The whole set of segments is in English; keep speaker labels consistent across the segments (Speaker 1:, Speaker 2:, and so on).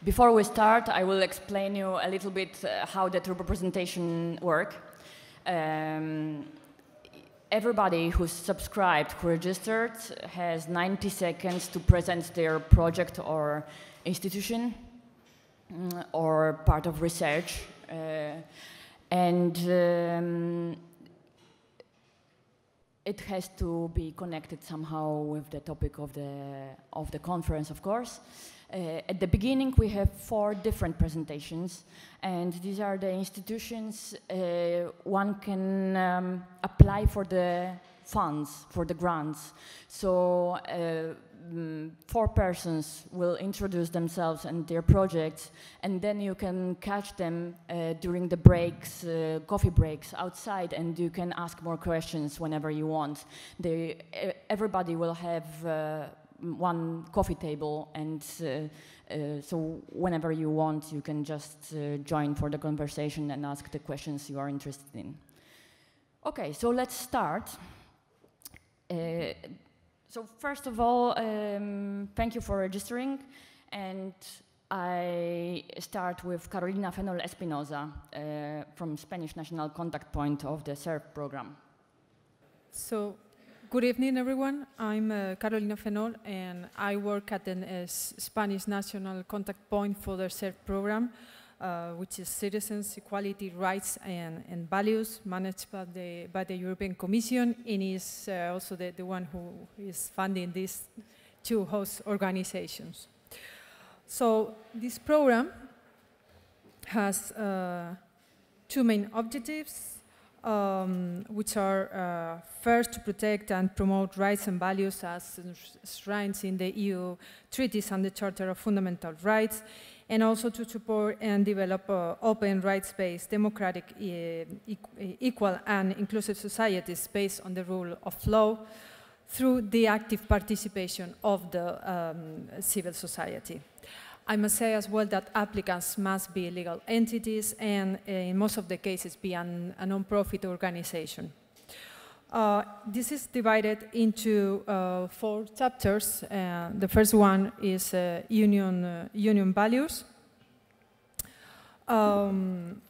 Speaker 1: Before we start, I will explain you a little bit how the turbo presentation works. Everybody who's subscribed, who registered, has 90 seconds to present their project or institution or part of research. It has to be connected somehow with the topic of the conference, of course. At the beginning, we have 4 different presentations, and these are the institutions one can apply for the funds, for the grants. So 4 persons will introduce themselves and their projects, and then you can catch them during the breaks, coffee breaks outside, and you can ask more questions whenever you want. Everybody will have one coffee table, and so whenever you want, you can just join for the conversation and ask the questions you are interested in. Okay, so let's start. So first of all, thank you for registering, and I start with Carolina Fenol Espinosa from Spanish National Contact Point of the SERP program.
Speaker 2: So, good evening, everyone. I'm Carolina Fenol, and I work at the Spanish National Contact Point for the SERP program, which is Citizens, Equality, Rights and Values, managed by the European Commission, and is also the one who is funding these 2 host organizations. So this program has 2 main objectives, which are first, to protect and promote rights and values as enshrined in the EU treaties and the Charter of Fundamental Rights, and also to support and develop open, rights-based, democratic, equal and inclusive societies based on the rule of law through the active participation of the civil society. I must say as well that applicants must be legal entities and in most of the cases be a non-profit organization. This is divided into 4 chapters. The first one is union values,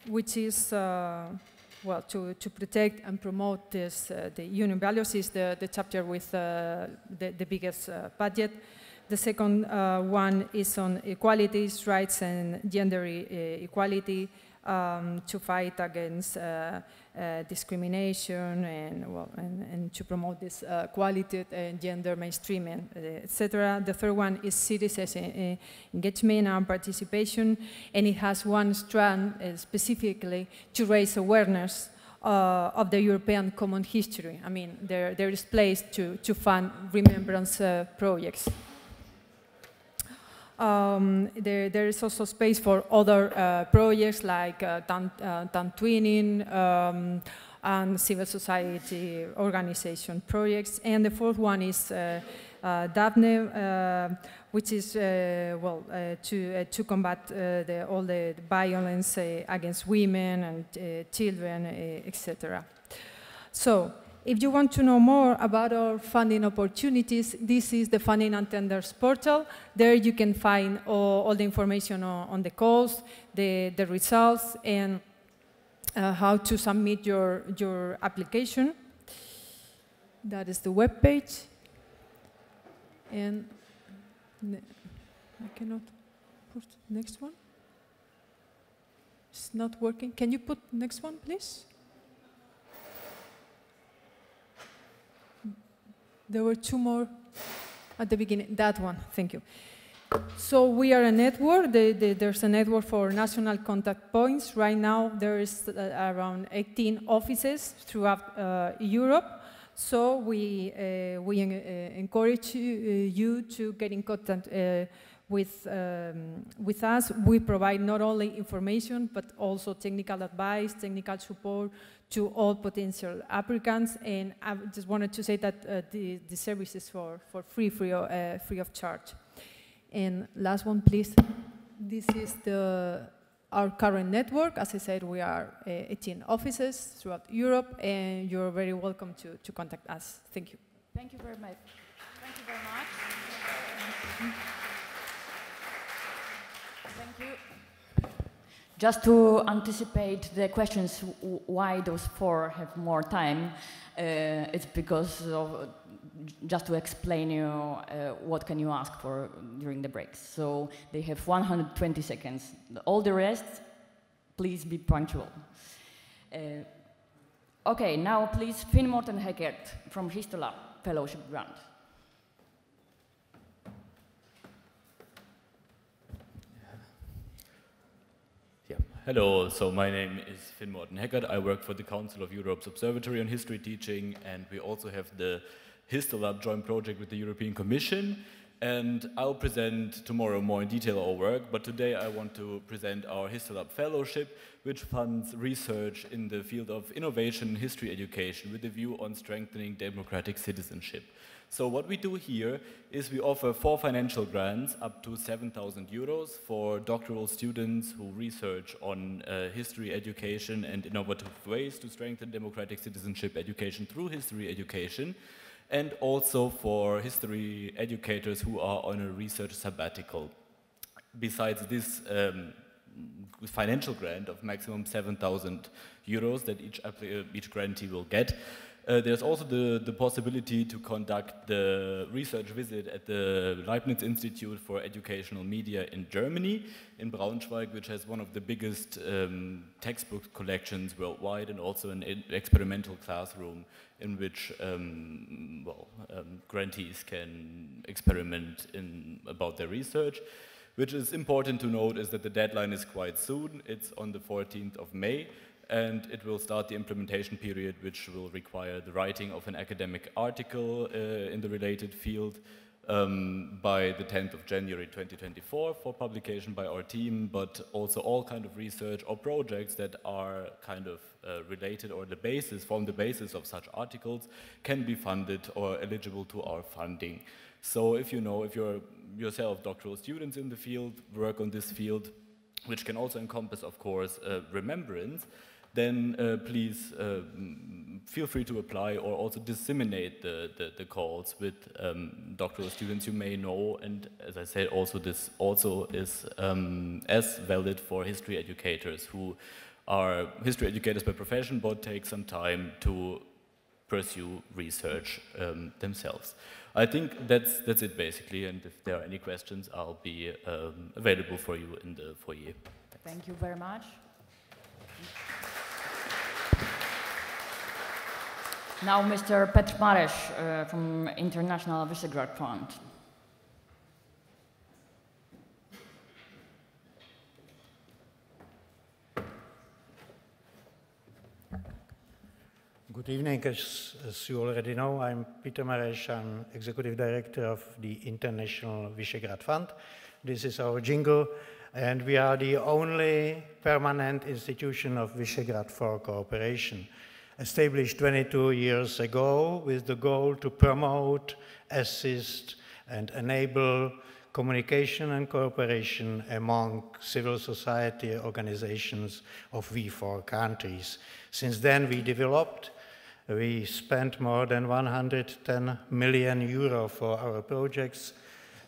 Speaker 2: which is well, to protect and promote this, the union values is the chapter with the biggest budget. The second one is on equalities, rights and gender equality, to fight against discrimination and to promote this quality and gender mainstreaming, etc. The third one is citizens engagement and participation, and it has one strand specifically to raise awareness of the European common history. I mean, there is place to fund remembrance projects. There is also space for other projects like town twinning and civil society organization projects. And the fourth one is Daphne, which is to combat all the violence against women and children, etc. So, if you want to know more about our funding opportunities, this is the Funding and Tenders portal. There you can find all the information on the calls, the results, and how to submit your application. That is the web page. And I cannot put next one. It's not working. Can you put next one, please? There were 2 more at the beginning. That one, thank you. So we are a network. There's a network for national contact points. Right now, there is around 18 offices throughout Europe. So we encourage you to get in contact with us. We provide not only information, but also technical advice, technical support to all potential applicants. And I just wanted to say that the service is for free of charge. And last one, please. This is our current network. As I said, we are 18 offices throughout Europe, and you're very welcome to contact us. Thank you.
Speaker 1: Thank you very much. Thank you very much. Thank Just to anticipate the questions, why those 4 have more time, it's because of, just to explain you what can you ask for during the breaks. So they have 120 seconds. All the rest, please be punctual. Okay, now please Finn Morten Heckert from Histolab Fellowship Grant.
Speaker 3: Hello, so my name is Finn Morten Heckert. I work for the Council of Europe's Observatory on History Teaching, and we also have the Histolab joint project with the European Commission. And I'll present tomorrow more in detail our work, but today I want to present our Histolab Fellowship, which funds research in the field of innovation and history education with a view on strengthening democratic citizenship. So what we do here is we offer 4 financial grants up to 7,000 euros for doctoral students who research on history education and innovative ways to strengthen democratic citizenship education through history education, and also for history educators who are on a research sabbatical. Besides this financial grant of maximum 7,000 euros that each grantee will get, there's also the possibility to conduct the research visit at the Leibniz Institute for Educational Media in Germany, in Braunschweig, which has one of the biggest textbook collections worldwide, and also an experimental classroom in which grantees can experiment about their research. Which is important to note is that the deadline is quite soon. It's on the 14th of May. And it will start the implementation period, which will require the writing of an academic article in the related field by the 10th of January 2024 for publication by our team, but also all kind of research or projects that are kind of related or form the basis of such articles can be funded or eligible to our funding. So if you're yourself doctoral students in the field, work on this field, which can also encompass, of course, remembrance, then please feel free to apply or also disseminate the calls with doctoral students you may know. And as I said, also this also is as valid for history educators who are history educators by profession but take some time to pursue research themselves. I think that's it basically, and if there are any questions, I'll be available for you in the foyer.
Speaker 1: Thank you very much. Now Mr. Petr Mareš from International Visegrad Fund.
Speaker 4: Good evening. As you already know, I'm Petr Mareš. I'm Executive Director of the International Visegrad Fund. This is our jingle, and we are the only permanent institution of Visegrad for cooperation, established 22 years ago with the goal to promote, assist, and enable communication and cooperation among civil society organizations of V4 countries. Since then, we spent more than 110 million euro for our projects.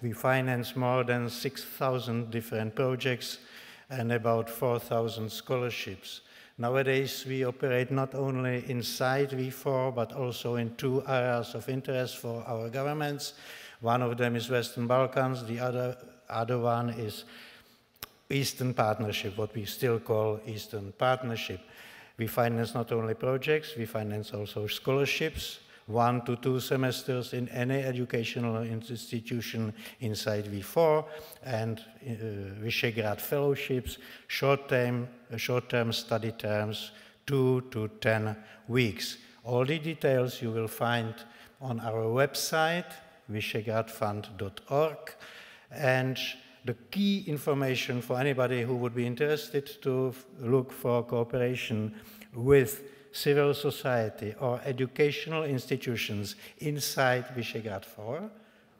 Speaker 4: We financed more than 6,000 different projects and about 4,000 scholarships. Nowadays, we operate not only inside V4, but also in 2 areas of interest for our governments. One of them is Western Balkans, the other one is Eastern Partnership, what we still call Eastern Partnership. We finance not only projects, we finance also scholarships, 1 to 2 semesters in any educational institution inside V4, and Visegrad fellowships, short-term study terms, 2 to 10 weeks. All the details you will find on our website, visegradfund.org, and the key information for anybody who would be interested to look for cooperation with civil society or educational institutions inside Visegrad 4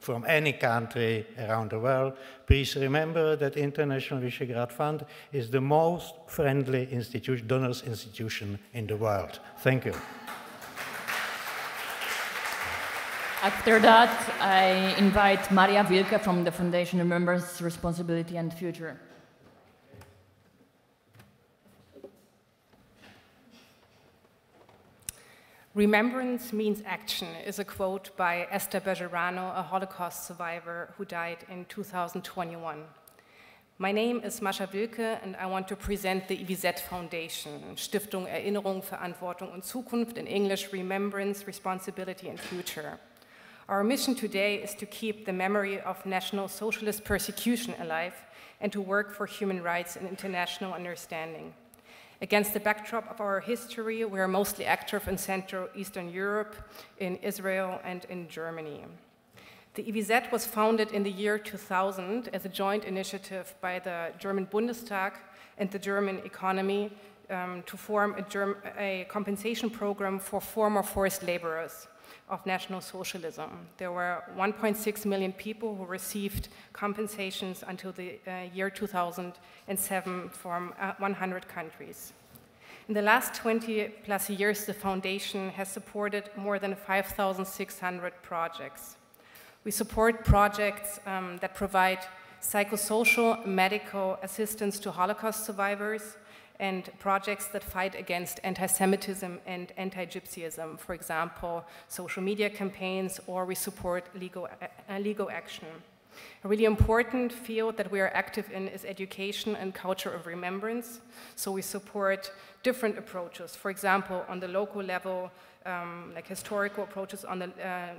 Speaker 4: from any country around the world, please remember that International Visegrad Fund is the most friendly donors institution in the world. Thank you.
Speaker 1: After that, I invite Maria Wilke from the Foundation Remembrance, Responsibility and Future.
Speaker 5: Remembrance means action is a quote by Esther Bejerano, a Holocaust survivor who died in 2021. My name is Mascha Wilke and I want to present the EWZ Foundation, Stiftung Erinnerung, Verantwortung und Zukunft, in English, Remembrance, Responsibility and Future. Our mission today is to keep the memory of National Socialist persecution alive and to work for human rights and international understanding. Against the backdrop of our history, we are mostly active in Central Eastern Europe, in Israel, and in Germany. The EWZ was founded in the year 2000 as a joint initiative by the German Bundestag and the German economy to form a compensation program for former forced laborers of National Socialism. There were 1.6 million people who received compensations until the year 2007 from 100 countries. In the last 20 plus years, the foundation has supported more than 5,600 projects. We support projects that provide psychosocial, medical assistance to Holocaust survivors and projects that fight against anti-Semitism and anti-Gypsyism, for example, social media campaigns, or we support legal action. A really important field that we are active in is education and culture of remembrance. So we support different approaches, for example, on the local level, like historical approaches on the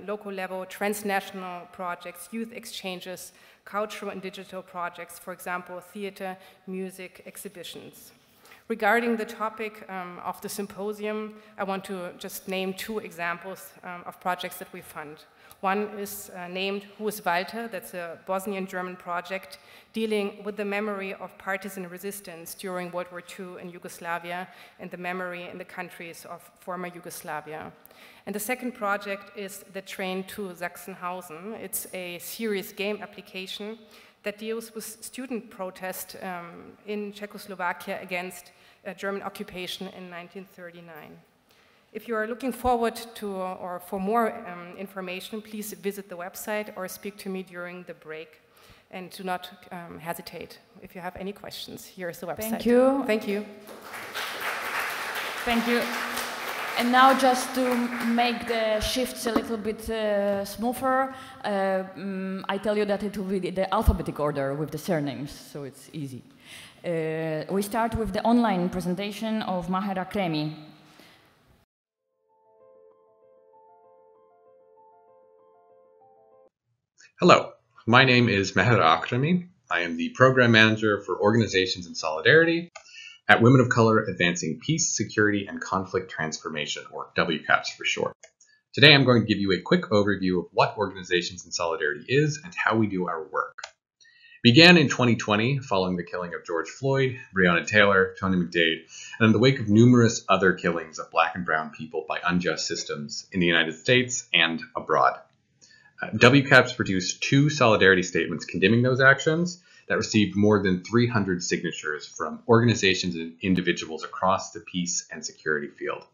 Speaker 5: local level, transnational projects, youth exchanges, cultural and digital projects, for example, theater, music, exhibitions. Regarding the topic of the symposium, I want to just name two examples of projects that we fund. One is named Who is Walter? That's a Bosnian-German project dealing with the memory of partisan resistance during World War II in Yugoslavia and the memory in the countries of former Yugoslavia. And the second project is the Train to Sachsenhausen. It's a serious game application that deals with student protest in Czechoslovakia against German occupation in 1939. If you are looking forward to or for more information, please visit the website or speak to me during the break. And do not hesitate if you have any questions. Here's the website.
Speaker 1: Thank you.
Speaker 5: Thank you.
Speaker 1: Thank you. And now, just to make the shifts a little bit smoother, I tell you that it will be the alphabetic order with the surnames, so it's easy. We start with the online presentation of Maher Akremi.
Speaker 6: Hello, my name is Maher Akremi. I am the Program Manager for Organizations in Solidarity at Women of Color Advancing Peace, Security, and Conflict Transformation, or WCAPS for short. Today I'm going to give you a quick overview of what Organizations in Solidarity is and how we do our work. It began in 2020 following the killing of George Floyd, Breonna Taylor, Tony McDade, and in the wake of numerous other killings of Black and Brown people by unjust systems in the United States and abroad. WCAPS produced 2 solidarity statements condemning those actions that received more than 300 signatures from organizations and individuals across the peace and security field.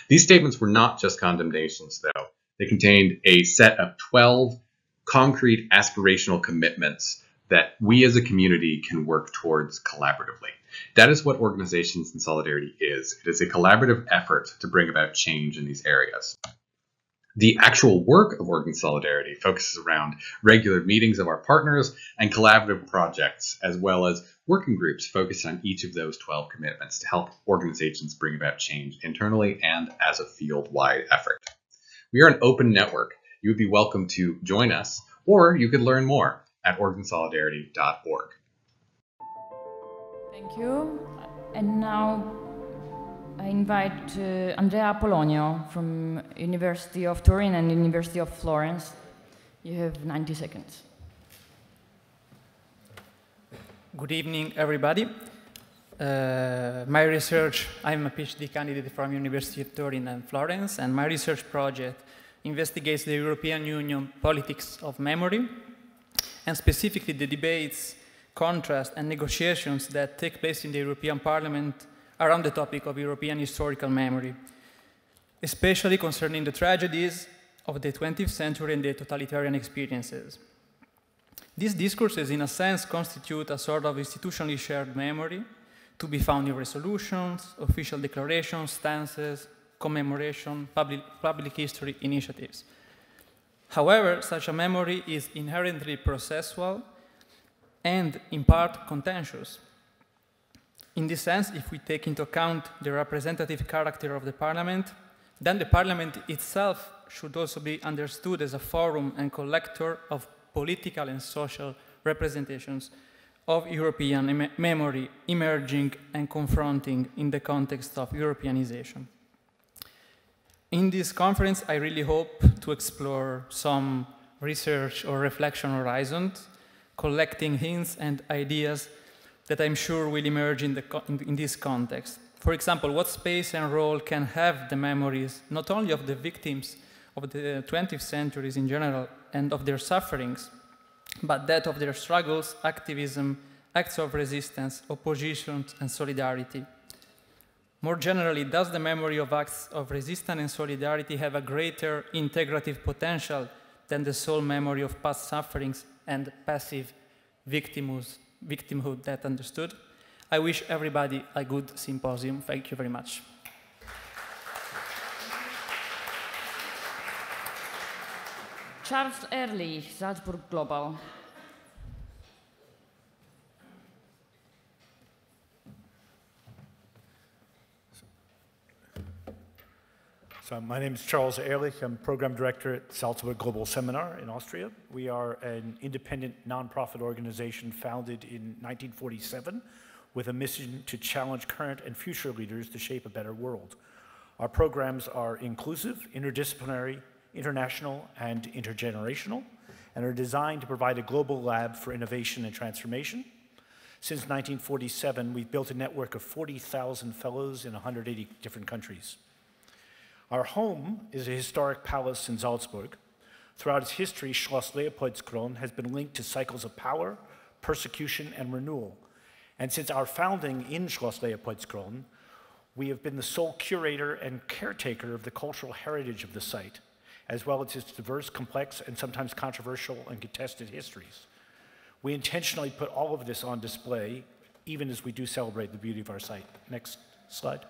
Speaker 6: These statements were not just condemnations, though. They contained a set of 12 concrete aspirational commitments that we as a community can work towards collaboratively. That is what Organizations in Solidarity is. It is a collaborative effort to bring about change in these areas. The actual work of Organ Solidarity focuses around regular meetings of our partners and collaborative projects, as well as working groups focused on each of those 12 commitments to help organizations bring about change internally and as a field-wide effort. We are an open network. You would be welcome to join us, or you could learn more at organsolidarity.org.
Speaker 1: Thank you. And now I invite Andrea Polonio from University of Turin and University of Florence. You have 90 seconds.
Speaker 7: Good evening, everybody. My research, I'm a PhD candidate from University of Turin and Florence, and my research project investigates the European Union politics of memory, and specifically the debates, contrasts, and negotiations that take place in the European Parliament around the topic of European historical memory, especially concerning the tragedies of the 20th century and the totalitarian experiences. These discourses, in a sense, constitute a sort of institutionally shared memory to be found in resolutions, official declarations, stances, commemoration, public history initiatives. However, such a memory is inherently processual and in part contentious. In this sense, if we take into account the representative character of the Parliament, then the Parliament itself should also be understood as a forum and collector of political and social representations of European memory emerging and confronting in the context of Europeanization. In this conference, I really hope to explore some research or reflection horizons, collecting hints and ideas that I'm sure will emerge in this context. For example, what space and role can have the memories, not only of the victims of the 20th centuries in general and of their sufferings, but that of their struggles, activism, acts of resistance, opposition, and solidarity. More generally, does the memory of acts of resistance and solidarity have a greater integrative potential than the sole memory of past sufferings and passive victimhood that understood? I wish everybody a good symposium. Thank you very much.
Speaker 1: Charles Ehrlich, Salzburg Global.
Speaker 8: So my name is Charles Ehrlich. I'm Program Director at Salzburg Global Seminar in Austria. We are an independent nonprofit organization founded in 1947 with a mission to challenge current and future leaders to shape a better world. Our programs are inclusive, interdisciplinary, international, and intergenerational, and are designed to provide a global lab for innovation and transformation. Since 1947, we've built a network of 40,000 fellows in 180 different countries. Our home is a historic palace in Salzburg. Throughout its history, Schloss Leopoldskron has been linked to cycles of power, persecution, and renewal. And since our founding in Schloss Leopoldskron, we have been the sole curator and caretaker of the cultural heritage of the site, as well as its diverse, complex, and sometimes controversial and contested histories. We intentionally put all of this on display, even as we do celebrate the beauty of our site. Next slide.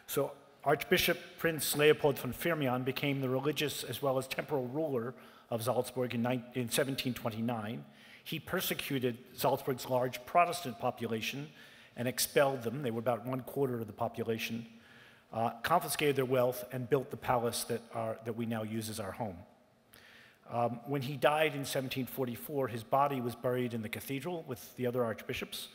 Speaker 8: So, Archbishop Prince Leopold von Firmian became the religious as well as temporal ruler of Salzburg in 1729. He persecuted Salzburg's large Protestant population and expelled them. They were about 1/4 of the population, confiscated their wealth, and built the palace that we now use as our home. When he died in 1744, his body was buried in the cathedral with the other archbishops,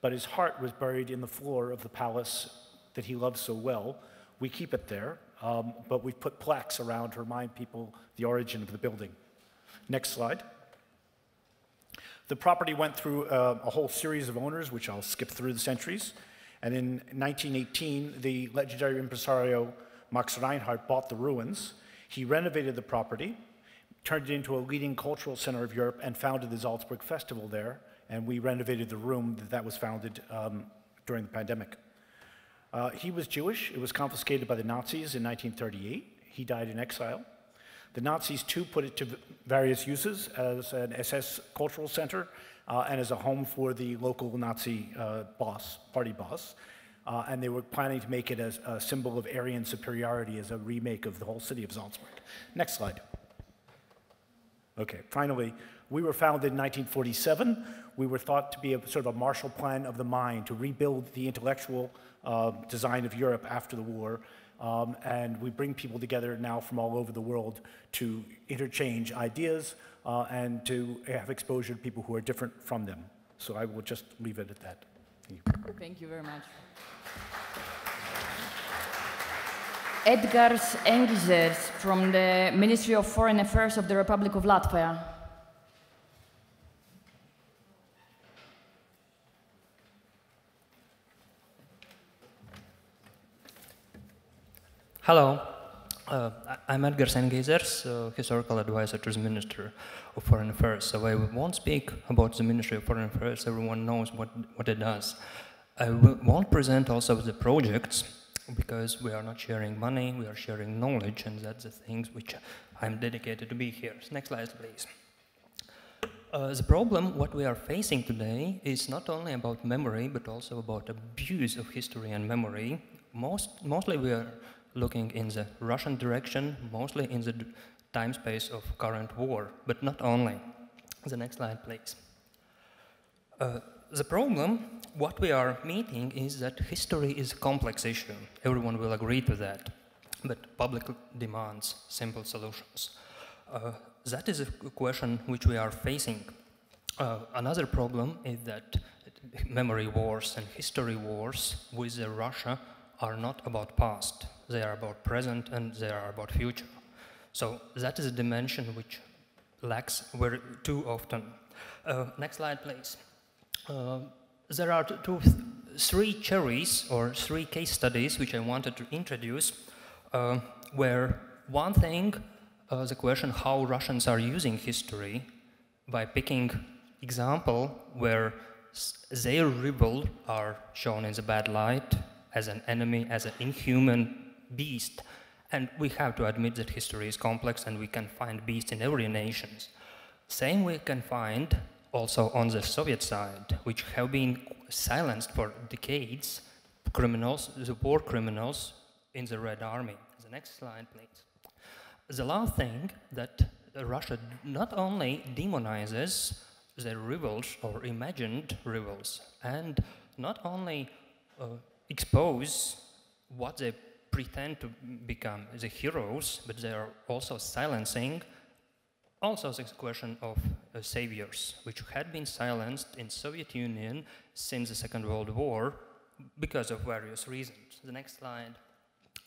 Speaker 8: but his heart was buried in the floor of the palace that he loved so well. We keep it there, but we've put plaques around to remind people the origin of the building. Next slide. The property went through a whole series of owners, which I'll skip through the centuries. And in 1918, the legendary impresario Max Reinhardt bought the ruins. He renovated the property, turned it into a leading cultural center of Europe, and founded the Salzburg Festival there. And we renovated the room that was founded during the pandemic. He was Jewish. It was confiscated by the Nazis in 1938. He died in exile. The Nazis, too, put it to various uses as an SS cultural center and as a home for the local Nazi party boss. And they were planning to make it as a symbol of Aryan superiority as a remake of the whole city of Salzburg. Next slide. Okay, finally, we were founded in 1947. We were thought to be a sort of a Marshall Plan of the mind to rebuild the intellectual design of Europe after the war. And we bring people together now from all over the world to interchange ideas and to have exposure to people who are different from them. So I will just leave it at that. Thank you.
Speaker 1: Thank you very much. Edgars Engizers from the Ministry of Foreign Affairs of the Republic of Latvia.
Speaker 9: Hello, I'm Edgars Engizers, Historical Advisor to the Minister of Foreign Affairs. So I won't speak about the Ministry of Foreign Affairs, everyone knows what it does. I won't present also the projects, because we are not sharing money, we are sharing knowledge, and that's the things which I'm dedicated to be here. Next slide, please. The problem, what we are facing today, is not only about memory, but also about abuse of history and memory mostly we are looking in the Russian direction, mostly in the time space of current war, but not only. The next slide, please. The problem, what we are meeting is that history is a complex issue. Everyone will agree to that, but public demands simple solutions. That is a question which we are facing. Another problem is that memory wars and history wars with Russia are not about past. They are about present and they are about future. So that is a dimension which lacks too often. Next slide, please. There are three cherries or three case studies which I wanted to introduce, where one thing, the question how Russians are using history by picking example where their rebel are shown in the bad light as an enemy, as an inhuman beast. And we have to admit that history is complex and we can find beasts in every nation. Same we can find also on the Soviet side, which have been silenced for decades, criminals, the war criminals in the Red Army. The next slide, please. The last thing that Russia not only demonizes the rebels or imagined rebels, and not only expose what they pretend to become the heroes, but they are also silencing also the question of saviors, which had been silenced in Soviet Union since the Second World War because of various reasons. The next slide.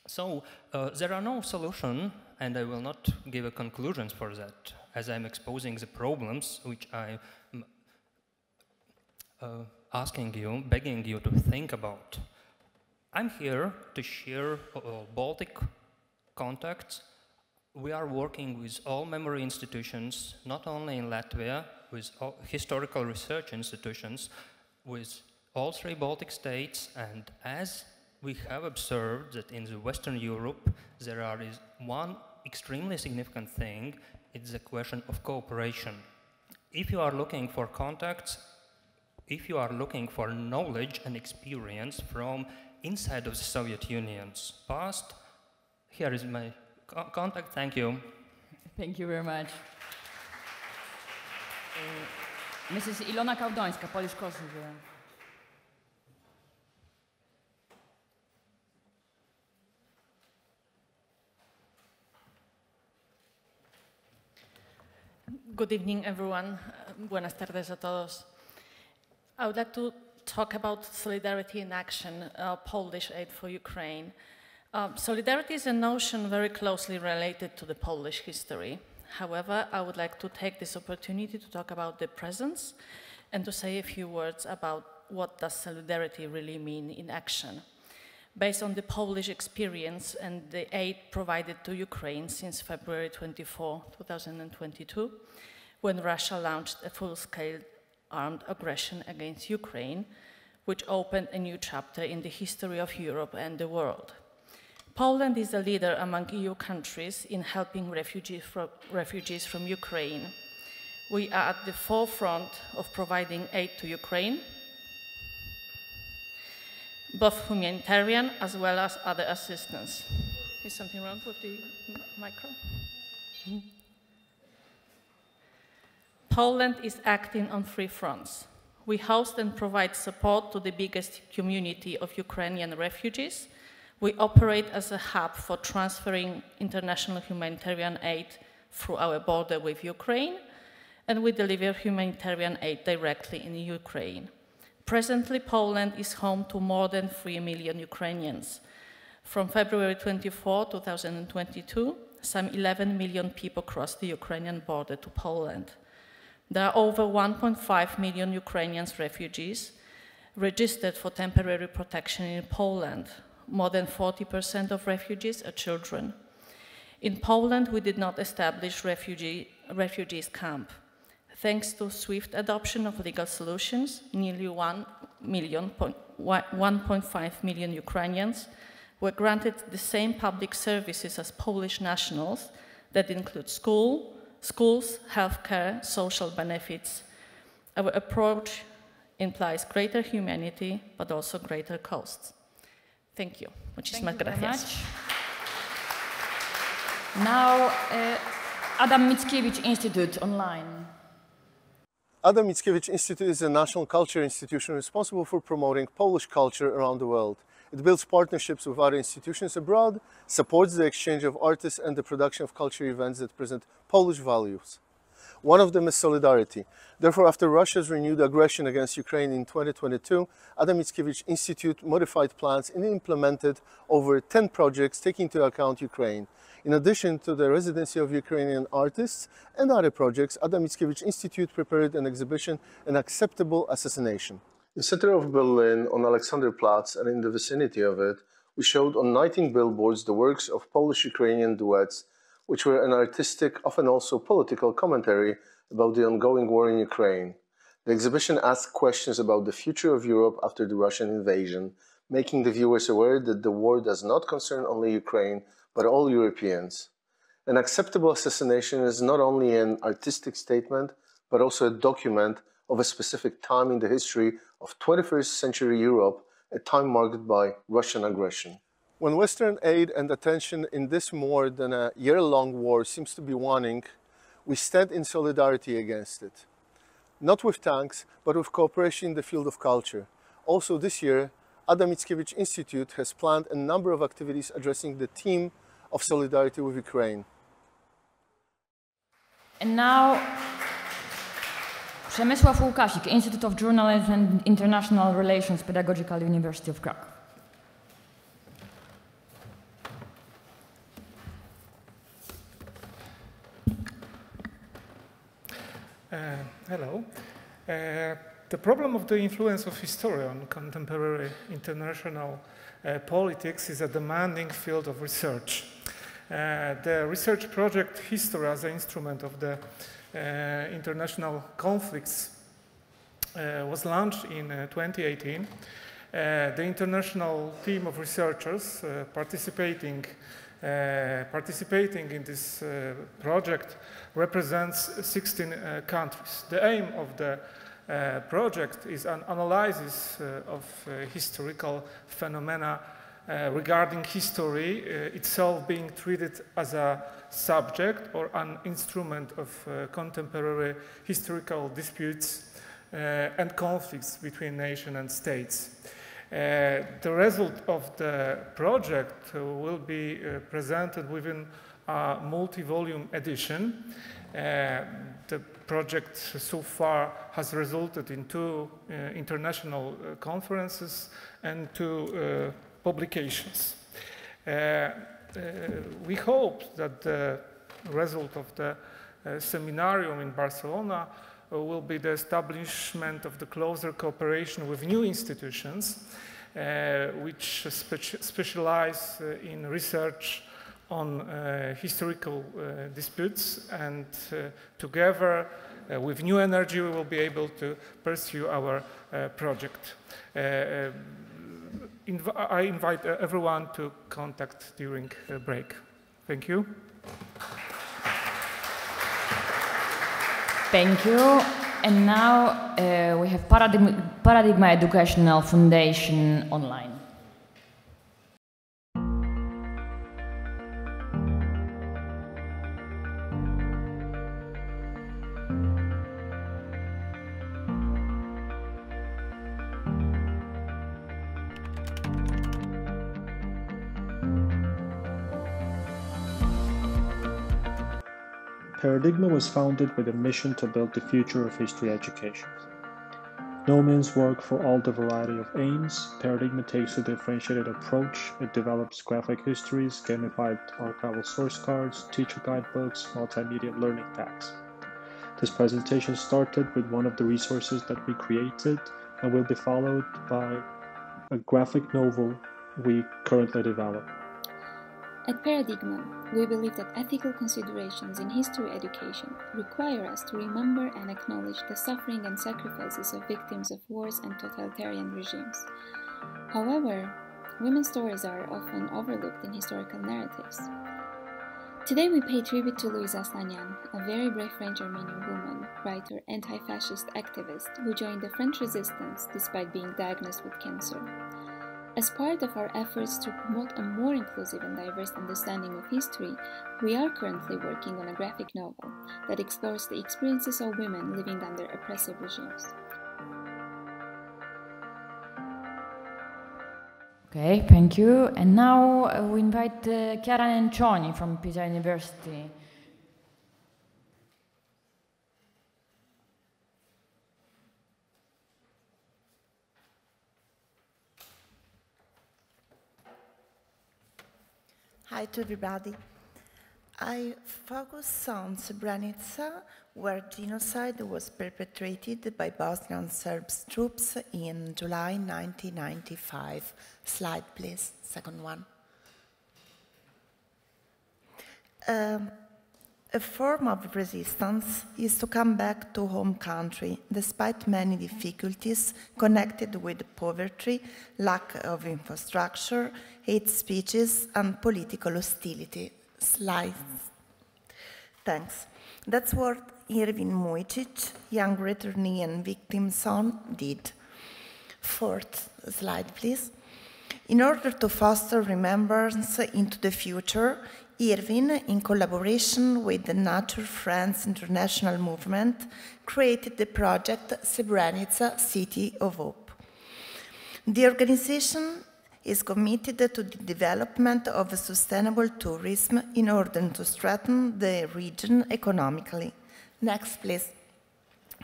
Speaker 9: So there are no solutions, and I will not give a conclusions for that, as I'm exposing the problems which I'm asking you, begging you to think about. I'm here to share Baltic contacts. We are working with all memory institutions, not only in Latvia, with all historical research institutions, with all three Baltic states, and as we have observed that in the Western Europe, there is one extremely significant thing, it's the question of cooperation. If you are looking for contacts, if you are looking for knowledge and experience from inside of the Soviet Union's past, here is my contact. Thank you.
Speaker 1: Thank you very much. Mrs. Ilona Kałdońska, Polish Kosovo.
Speaker 10: Good evening, everyone. Buenas tardes a todos. I would like to talk about solidarity in action, Polish aid for Ukraine. Solidarity is a notion very closely related to the Polish history. However, I would like to take this opportunity to talk about the present and to say a few words about what does solidarity really mean in action. Based on the Polish experience and the aid provided to Ukraine since February 24, 2022, when Russia launched a full-scale armed aggression against Ukraine, which opened a new chapter in the history of Europe and the world. Poland is a leader among EU countries in helping refugees from Ukraine. We are at the forefront of providing aid to Ukraine, both humanitarian as well as other assistance. Is something wrong with the micro? Poland is acting on three fronts. We host and provide support to the biggest community of Ukrainian refugees. We operate as a hub for transferring international humanitarian aid through our border with Ukraine, and we deliver humanitarian aid directly in Ukraine. Presently, Poland is home to more than 3 million Ukrainians. From February 24, 2022, some 11 million people crossed the Ukrainian border to Poland. There are over 1.5 million Ukrainian refugees registered for temporary protection in Poland. More than 40% of refugees are children. In Poland, we did not establish refugees camp. Thanks to swift adoption of legal solutions, nearly 1.5 million Ukrainians were granted the same public services as Polish nationals that include schools, healthcare, social benefits. Our approach implies greater humanity, but also greater costs. Thank you. Muchísimas gracias.
Speaker 1: Now, Adam Mickiewicz Institute online.
Speaker 11: Adam Mickiewicz Institute is a national culture institution responsible for promoting Polish culture around the world. It builds partnerships with other institutions abroad, supports the exchange of artists and the production of cultural events that present Polish values. One of them is solidarity. Therefore, after Russia's renewed aggression against Ukraine in 2022, Adam Mickiewicz Institute modified plans and implemented over 10 projects taking into account Ukraine. In addition to the residency of Ukrainian artists and other projects, Adam Mickiewicz Institute prepared an exhibition, An Acceptable Assassination. In the center of Berlin, on Alexanderplatz and in the vicinity of it, we showed on 19 billboards the works of Polish-Ukrainian duets, which were an artistic, often also political commentary about the ongoing war in Ukraine. The exhibition asked questions about the future of Europe after the Russian invasion, making the viewers aware that the war does not concern only Ukraine, but all Europeans. An Acceptable Assassination is not only an artistic statement, but also a document of a specific time in the history of 21st century Europe, a time marked by Russian aggression. When Western aid and attention in this more than a year-long war seems to be waning, we stand in solidarity against it. Not with tanks, but with cooperation in the field of culture. Also this year, Adam Mickiewicz Institute has planned a number of activities addressing the theme of solidarity with Ukraine.
Speaker 1: And now, Przemysław Łukasik, Institute of Journalism and International Relations, Pedagogical University of Krakow.
Speaker 12: Hello. The problem of the influence of history on contemporary international politics is a demanding field of research. The research project History as an Instrument of the International Conflicts was launched in 2018. The international team of researchers participating in this project represents 16 countries. The aim of the project is an analysis of historical phenomena regarding history itself being treated as a subject or an instrument of contemporary historical disputes and conflicts between nations and states. The result of the project will be presented within a multi-volume edition. The project so far has resulted in 2 international conferences and 2 publications. We hope that the result of the seminarium in Barcelona will be the establishment of the closer cooperation with new institutions which specialize in research on historical disputes, and together with new energy we will be able to pursue our project. I invite everyone to contact during a break. Thank you.
Speaker 1: Thank you. And now we have Paradigma Educational Foundation online.
Speaker 13: Paradigma was founded with a mission to build the future of history education. No means work for all the variety of aims. Paradigma takes a differentiated approach. It develops graphic histories, gamified archival source cards, teacher guidebooks, multimedia learning packs. This presentation started with one of the resources that we created and will be followed by a graphic novel we currently develop.
Speaker 14: At Paradigma, we believe that ethical considerations in history education require us to remember and acknowledge the suffering and sacrifices of victims of wars and totalitarian regimes. However, women's stories are often overlooked in historical narratives. Today we pay tribute to Louisa Slanian, a very brave French-Armenian woman, writer, anti-fascist activist who joined the French resistance despite being diagnosed with cancer. As part of our efforts to promote a more inclusive and diverse understanding of history, we are currently working on a graphic novel that explores the experiences of women living under oppressive regimes.
Speaker 1: Okay, thank you. And now we invite Chiara Nencioni from Pisa University.
Speaker 15: Hi to everybody. I focus on Srebrenica, where genocide was perpetrated by Bosnian Serb troops in July 1995. Slide, please. Second one. A form of resistance is to come back to home country, despite many difficulties connected with poverty, lack of infrastructure, hate speeches, and political hostility. Slides. Thanks. That's what Irvin Mujicic, young returnee and victim's son, did. Fourth slide, please. In order to foster remembrance into the future, Irvin, in collaboration with the Nature Friends International Movement, created the project Srebrenica City of Hope. The organization is committed to the development of sustainable tourism in order to strengthen the region economically. Next, please.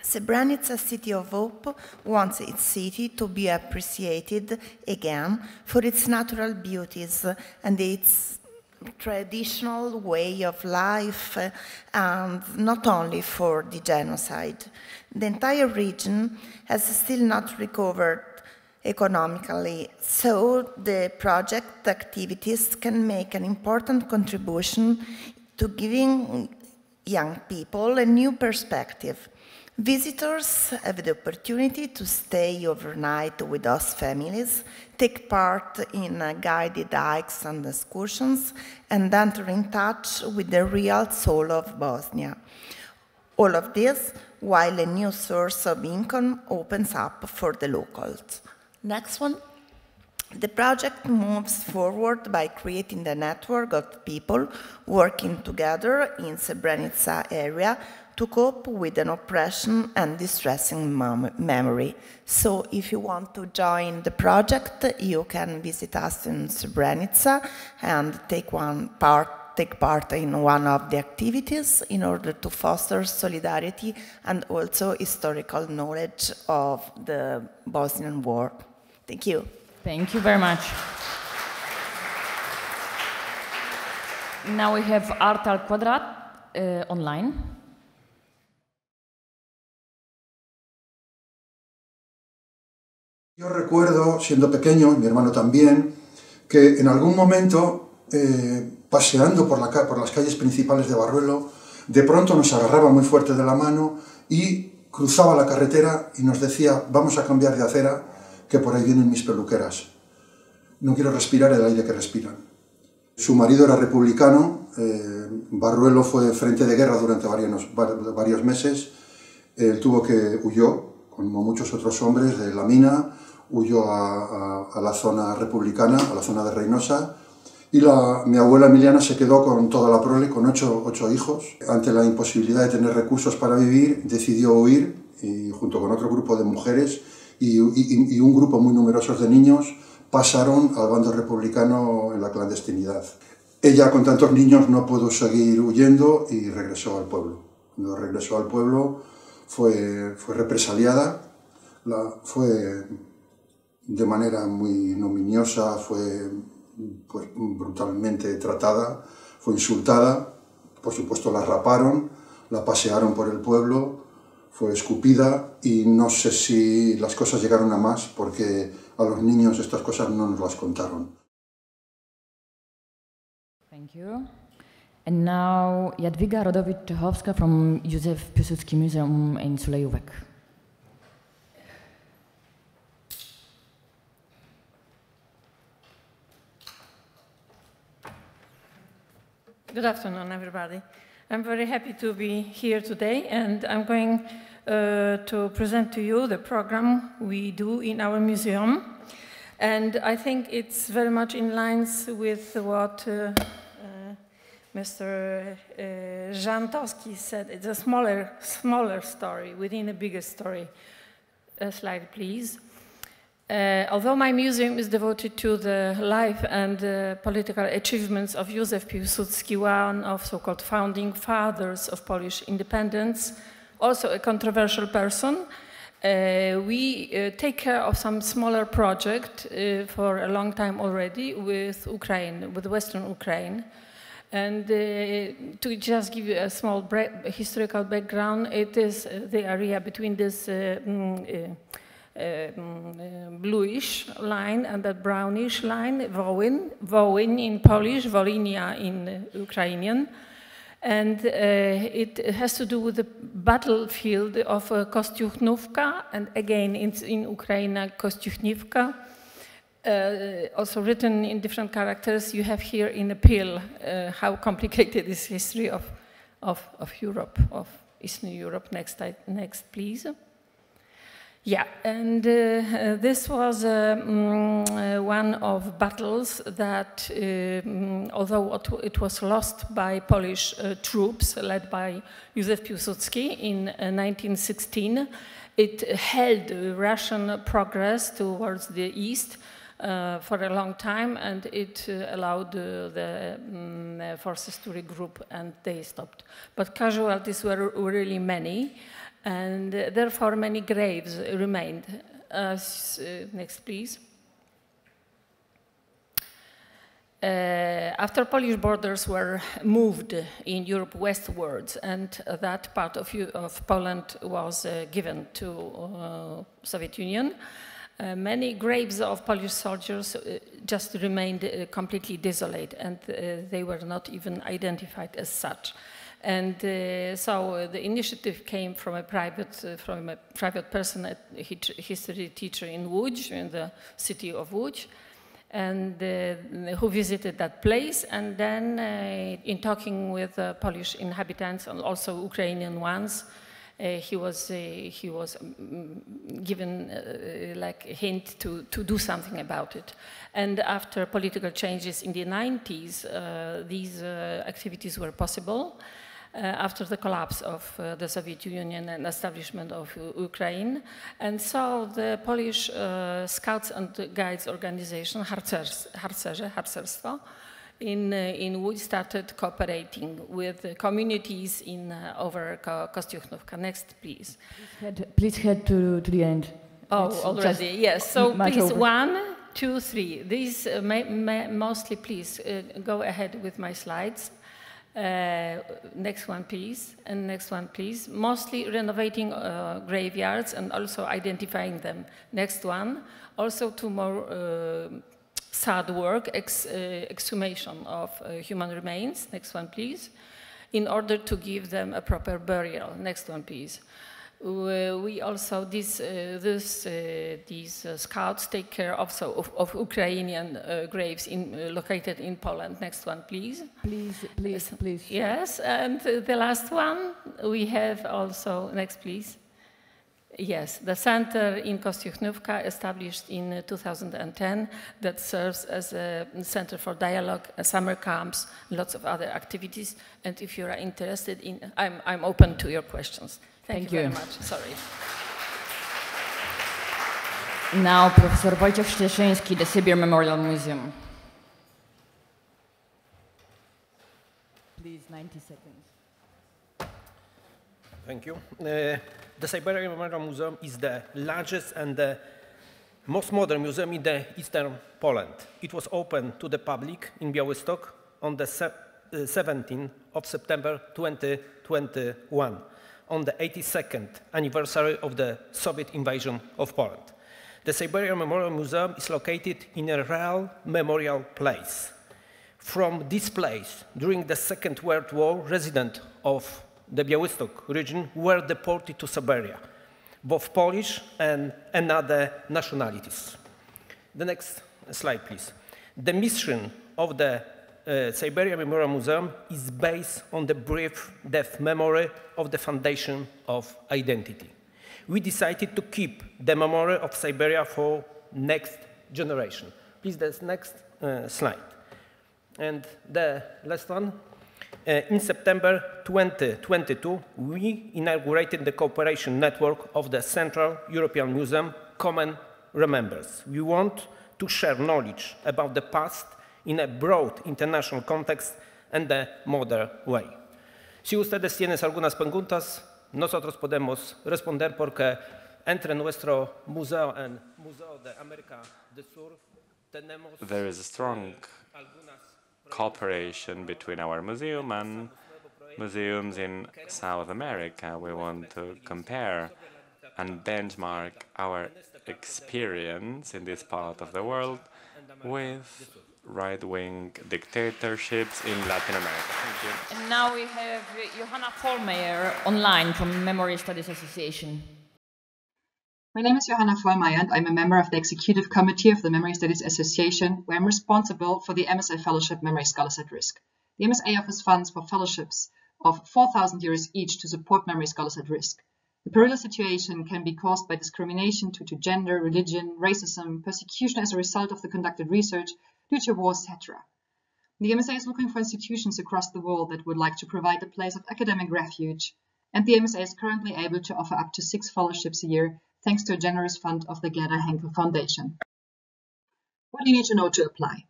Speaker 15: Srebrenica City of Hope wants its city to be appreciated again for its natural beauties and its traditional way of life, and not only for the genocide. The entire region has still not recovered economically, so the project activities can make an important contribution to giving young people a new perspective. Visitors have the opportunity to stay overnight with host families, take part in guided hikes and excursions, and enter in touch with the real soul of Bosnia. All of this while a new source of income opens up for the locals. Next one. The project moves forward by creating a network of people working together in Srebrenica area to cope with an oppression and distressing memory. So if you want to join the project, you can visit us in Srebrenica and take part in one of the activities in order to foster solidarity and also historical knowledge of the Bosnian War. Thank you.
Speaker 1: Thank you very much. Now we have Art al Quadrat online.
Speaker 16: Yo recuerdo, siendo pequeño, y mi hermano también, que en algún momento, paseando por las calles principales de Barruelo, de pronto nos agarraba muy fuerte de la mano y cruzaba la carretera y nos decía: vamos a cambiar de acera, que por ahí vienen mis peluqueras. No quiero respirar el aire que respiran. Su marido era republicano, Barruelo fue frente de guerra durante varios meses, él huyó, como muchos otros hombres, de la mina, huyó a la zona republicana, a la zona de Reynosa, y mi abuela Emiliana se quedó con toda la prole, con ocho hijos. Ante la imposibilidad de tener recursos para vivir, decidió huir, y junto con otro grupo de mujeres y un grupo muy numeroso de niños, pasaron al bando republicano en la clandestinidad. Ella, con tantos niños, no pudo seguir huyendo y regresó al pueblo. Cuando regresó al pueblo fue represaliada, fue de manera muy ignominiosa, fue brutalmente tratada, fue insultada, por supuesto la raparon, la pasearon por el pueblo, fue escupida, y no sé si las cosas llegaron a más porque a los niños estas cosas no nos las contaron.
Speaker 1: Thank you. And now Jadwiga Rodowicz-Czechowska from Józef Piłsudski Museum in Sulejówek.
Speaker 17: Good afternoon, everybody. I'm very happy to be here today, and I'm going to present to you the program we do in our museum. And I think it's very much in line with what Mr. Żantowski said. It's a smaller story within a bigger story. Slide, please. Although my museum is devoted to the life and political achievements of Józef Piłsudski, one of so-called founding fathers of Polish independence, also a controversial person, we take care of some smaller project for a long time already with Ukraine, with Western Ukraine. And to just give you a small historical background, it is the area between this bluish line and that brownish line, Wołyń in Polish, Wolynia in Ukrainian. And it has to do with the battlefield of Kościuchnówka, and again in Ukraine, Kościuchnivka. Also written in different characters. You have here in a pill how complicated is history of Europe, of Eastern Europe. Next, please. Yeah, and this was one of battles that, although it was lost by Polish troops led by Józef Piłsudski in 1916, it held Russian progress towards the east for a long time, and it allowed the forces to regroup, and they stopped. But casualties were really many, and therefore many graves remained. Next, please. After Polish borders were moved in Europe westwards, and that part of Poland was given to Soviet Union, many graves of Polish soldiers just remained completely desolate, and they were not even identified as such. And so the initiative came from a private person, a history teacher in Łódź, in the city of Łódź, and who visited that place. And then in talking with Polish inhabitants and also Ukrainian ones, he was given like a hint to do something about it. And after political changes in the 90s, these activities were possible. After the collapse of the Soviet Union and establishment of Ukraine. And so the Polish Scouts and Guides organization, harcerstwo, in Łódź started cooperating with communities in over Kościuchnówka. Next, please.
Speaker 1: Please head to the end.
Speaker 17: Oh,
Speaker 1: it's
Speaker 17: already, yes. So please,
Speaker 1: over.
Speaker 17: 1, 2, 3. These mostly, please, go ahead with my slides. Next one, please, and next one, please. Mostly renovating graveyards and also identifying them. Next one, also two more sad work, exhumation of human remains. Next one, please, in order to give them a proper burial. Next one, please. We also, these scouts take care also of Ukrainian graves located in Poland. Next one, please.
Speaker 1: Please.
Speaker 17: Yes, and the last one, we have also, next please. Yes, the center in Kościuchnówka, established in 2010, that serves as a center for dialogue, summer camps, lots of other activities. And if you are interested in, I'm open to your questions. Thank you very much. Sorry.
Speaker 1: Now, Professor Wojciech Śleszyński, the Sibier Memorial Museum. Please, 90 seconds.
Speaker 18: Thank you. The Siberia Memorial Museum is the largest and the most modern museum in the eastern Poland. It was opened to the public in Białystok on the 17th of September 2021, on the 82nd anniversary of the Soviet invasion of Poland. The Siberia Memorial Museum is located in a real memorial place. From this place, during the Second World War, residents of the Białystok region were deported to Siberia, both Polish and other nationalities. The next slide, please. The mission of the Siberia Memorial Museum is based on the brief death memory of the foundation of identity. We decided to keep the memory of Siberia for next generation. Please, the next slide. And the last one. In September 2022, we inaugurated the cooperation network of the Central European Museum, Common Remembrance. We want to share knowledge about the past in a broad international context and a modern way. Si ustedes tienen algunas preguntas, nosotros podemos responder porque entre nuestro museo y Museo de América del Sur tenemos...
Speaker 19: There is a strong cooperation between our museum and museums in South America. We want to compare and benchmark our experience in this part of the world with right-wing dictatorships in Latin America. Thank you.
Speaker 1: And now we have Johanna Vollmeier online from Memory Studies Association.
Speaker 20: My name is Johanna Vollmeier and I'm a member of the Executive Committee of the Memory Studies Association, where I'm responsible for the MSA Fellowship Memory Scholars at Risk. The MSA offers funds for fellowships of €4,000 each to support memory scholars at risk. The perilous situation can be caused by discrimination due to gender, religion, racism, persecution as a result of the conducted research, due to wars, etc. The MSA is looking for institutions across the world that would like to provide a place of academic refuge, and the MSA is currently able to offer up to 6 fellowships a year, thanks to a generous fund of the Gerda Henkel Foundation. What do you need to know to apply?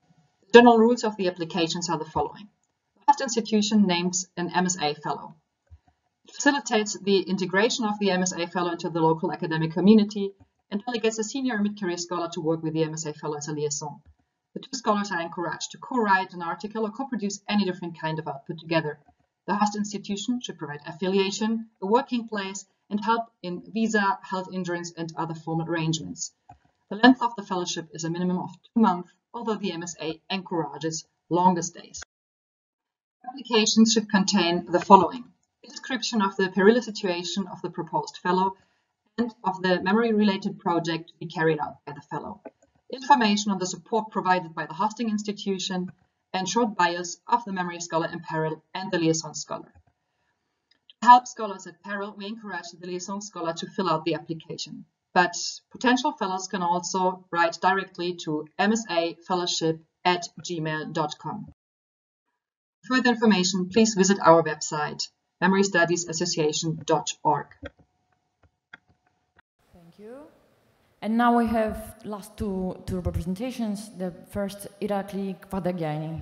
Speaker 20: The general rules of the applications are the following. The host institution names an MSA Fellow. It facilitates the integration of the MSA Fellow into the local academic community and delegates a senior or mid-career scholar to work with the MSA Fellow as a liaison. The 2 scholars are encouraged to co-write an article or co-produce any different kind of output together. The host institution should provide affiliation, a working place, and help in visa, health insurance, and other formal arrangements. The length of the fellowship is a minimum of 2 months, although the MSA encourages longer stays. Applications should contain the following: a description of the perilous situation of the proposed fellow and of the memory-related project to be carried out by the fellow, information on the support provided by the hosting institution, and short bios of the memory scholar in peril and the liaison scholar. To help scholars at peril, we encourage the liaison scholar to fill out the application. But potential fellows can also write directly to msafellowship@gmail.com. For further information, please visit our website, memorystudiesassociation.org.
Speaker 1: Thank you. And now we have last two representations. The first, Irakli Kvadagiani.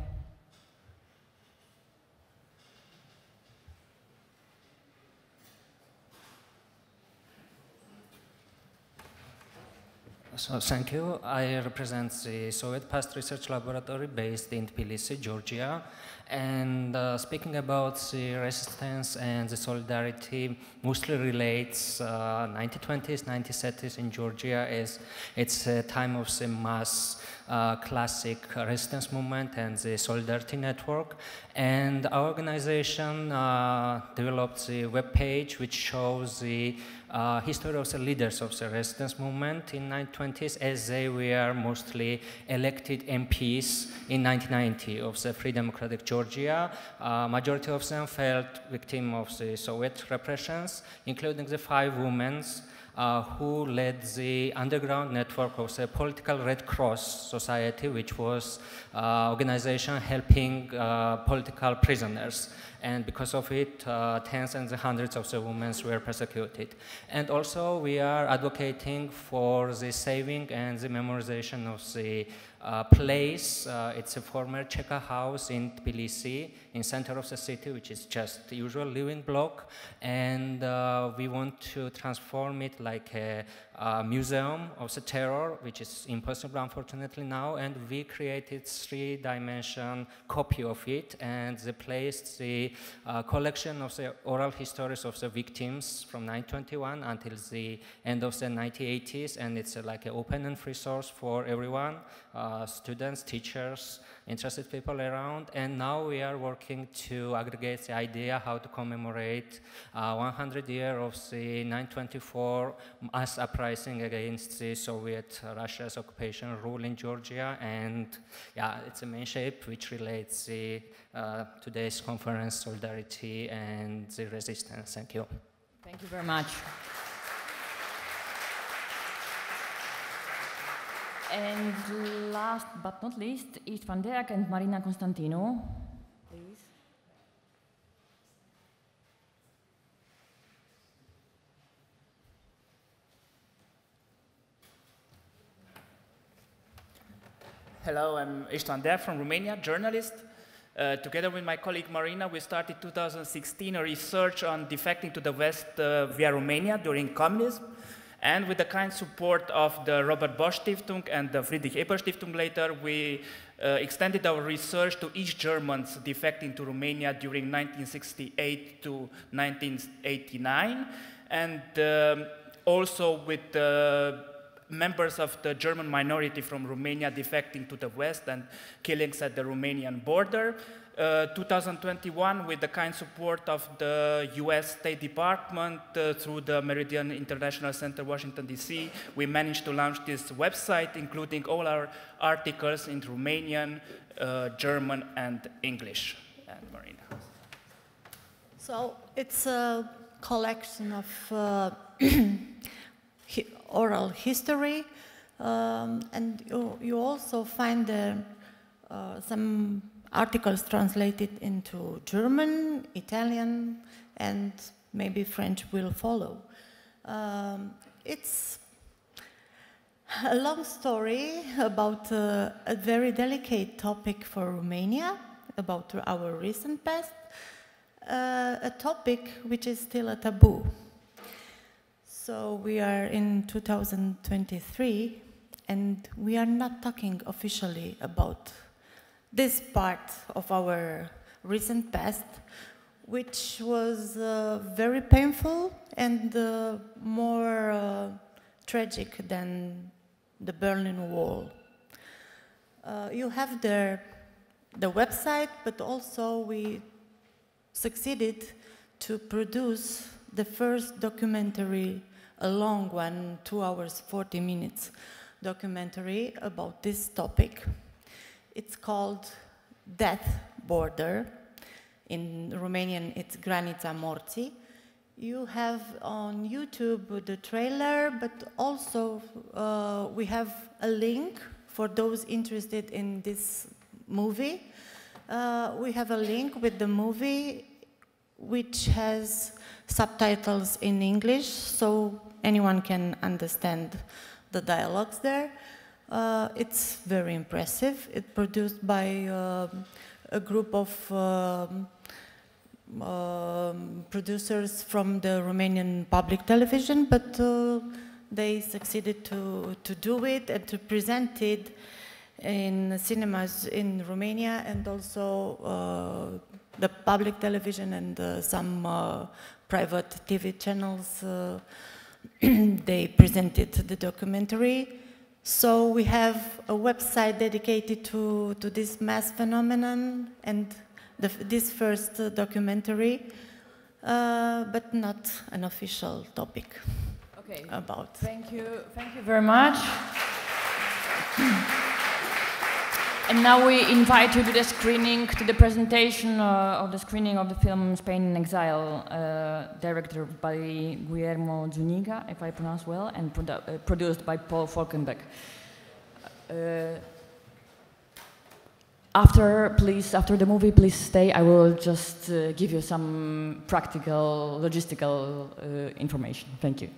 Speaker 9: So, thank you. I represent the Soviet Past Research Laboratory based in Tbilisi, Georgia. And speaking about the resistance and the solidarity mostly relates 1920s, 1930s in Georgia, as it's a time of the mass classic resistance movement and the solidarity network. And our organization developed the web page which shows the history of the leaders of the resistance movement in 1920s, as they were mostly elected MPs in 1990 of the Free Democratic Georgia. Majority of them fell victim of the Soviet repressions, including the 5 women who led the underground network of the Political Red Cross Society, which was an organization helping political prisoners. And because of it, tens and hundreds of the women were persecuted. And also, we are advocating for the saving and the memorization of the place. It's a former Cheka house in Tbilisi, in center of the city, which is just the usual living block. And we want to transform it like a museum of the terror, which is impossible, unfortunately, now. And we created 3-dimension copy of it, and they placed the collection of the oral histories of the victims from 1921 until the end of the 1980s, and it's like an open and free source for everyone, students, teachers, interested people around. And now we are working to aggregate the idea how to commemorate 100 years of the 1924 mass uprising against the Soviet Russia's occupation rule in Georgia. And yeah, it's a main shape which relates the today's conference, solidarity and the resistance. Thank you.
Speaker 1: Thank you very much. And last but not least, Istvan Deak and Marina Constantinou. Please.
Speaker 21: Hello, I'm Istvan Deak from Romania, journalist. Together with my colleague Marina, we started 2016 a research on defecting to the West via Romania during communism. And with the kind support of the Robert Bosch Stiftung and the Friedrich Ebert Stiftung later, we extended our research to East Germans defecting to Romania during 1968 to 1989. And also with members of the German minority from Romania defecting to the West and killings at the Romanian border. 2021, with the kind support of the US State Department through the Meridian International Center, Washington, D.C., we managed to launch this website, including all our articles in Romanian, German, and English. And Marina.
Speaker 22: So it's a collection of oral history, and you also find some articles translated into German, Italian, and maybe French will follow. It's a long story about a very delicate topic for Romania, about our recent past, a topic which is still a taboo. So we are in 2023, and we are not talking officially about this part of our recent past, which was very painful and more tragic than the Berlin Wall. You have the website, but also we succeeded to produce the first documentary, a long one, 2 hours, 40 minutes documentary about this topic. It's called Death Border. In Romanian, it's Granica Morții. You have on YouTube the trailer, but also we have a link for those interested in this movie. We have a link with the movie which has subtitles in English, so anyone can understand the dialogues there. It's very impressive. It's produced by a group of producers from the Romanian public television, but they succeeded to do it and to present it in cinemas in Romania, and also the public television and some private TV channels. They presented the documentary. So we have a website dedicated to this mass phenomenon and this first documentary, but not an official topic about.
Speaker 1: Thank you very much. And now we invite you to the screening, to the presentation of the screening of the film Spain in Exile, directed by Guillermo Zuniga, if I pronounce well, and produced by Paul Falkenbeck. After the movie, please stay. I will just give you some practical, logistical information. Thank you.